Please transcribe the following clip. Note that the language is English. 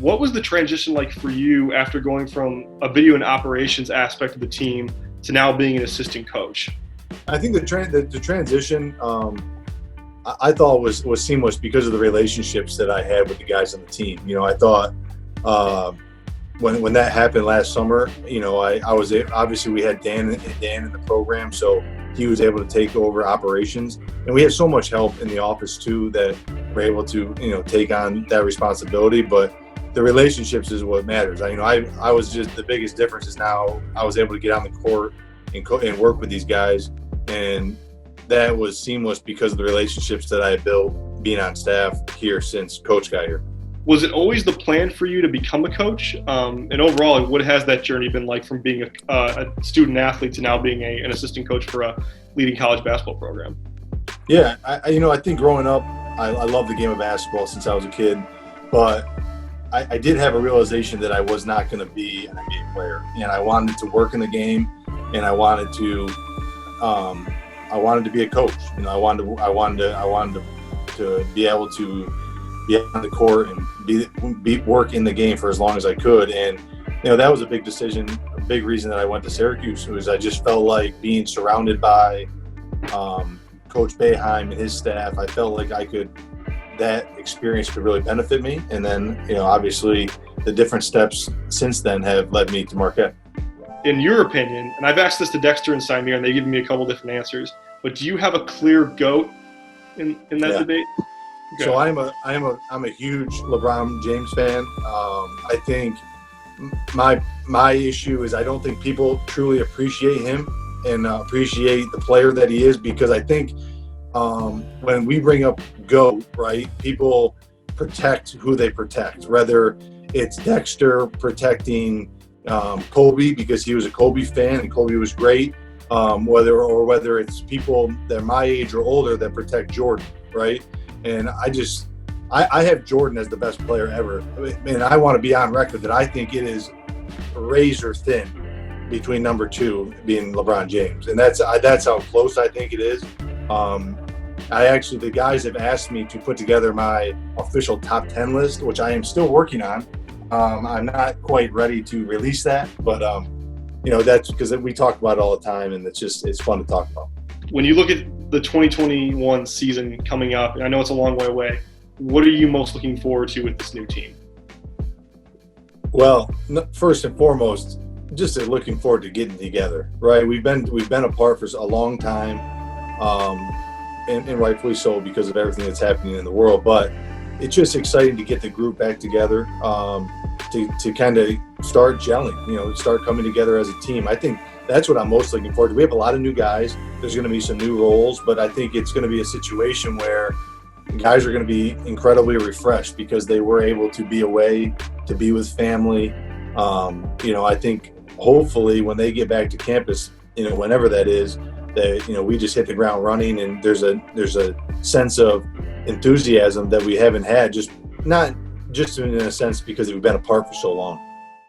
What was the transition like for you after going from a video and operations aspect of the team to now being an assistant coach? I think the transition I thought was seamless because of the relationships that I had with the guys on the team. I thought when that happened last summer, I was obviously we had Dan in the program, so he was able to take over operations, and we had so much help in the office too that we're able to take on that responsibility. But the relationships is what matters. I was just, the biggest difference is now I was able to get on the court and work with these guys, and that was seamless because of the relationships that I had built being on staff here since Coach got here. Was it always the plan for you to become a coach? And overall, what has that journey been like from being a student athlete to now being an assistant coach for a leading college basketball program? Yeah, I think growing up, I loved the game of basketball since I was a kid, but I did have a realization that I was not going to be an NBA player, and I wanted to work in the game, and I wanted to be a coach. I wanted to be able to be on the court and be work in the game for as long as I could. And that was a big decision. A big reason that I went to Syracuse was I just felt like being surrounded by Coach Boeheim and his staff. I felt like that experience could really benefit me. And then obviously the different steps since then have led me to Marquette. In your opinion, and I've asked this to Dexter and Simir, and they've given me a couple different answers, but do you have a clear GOAT in that debate? Okay. So I'm a huge LeBron James fan. I think my issue is I don't think people truly appreciate him and appreciate the player that he is, because I think when we bring up GOAT, right, people protect who they protect. Whether it's Dexter protecting Kobe because he was a Kobe fan and Kobe was great, whether it's people that are my age or older that protect Jordan, right? And I have Jordan as the best player ever. And I want to be on record that I think it is razor thin between number 2 being LeBron James. And that's how close I think it is. The guys have asked me to put together my official top 10 list, which I am still working on. I'm not quite ready to release that, but that's because we talk about it all the time, and it's fun to talk about. When you look at the 2021 season coming up, and I know it's a long way away, what are you most looking forward to with this new team? Well, first and foremost, just looking forward to getting together, right? We've been apart for a long time, and rightfully so because of everything that's happening in the world. But it's just exciting to get the group back together, to kind of start gelling, start coming together as a team. I think that's what I'm most looking forward to. We have a lot of new guys. There's going to be some new roles, but I think it's going to be a situation where guys are going to be incredibly refreshed because they were able to be away, to be with family. I think hopefully when they get back to campus, whenever that is, that we just hit the ground running, and there's a sense of enthusiasm that we haven't had, not just in a sense because we've been apart for so long.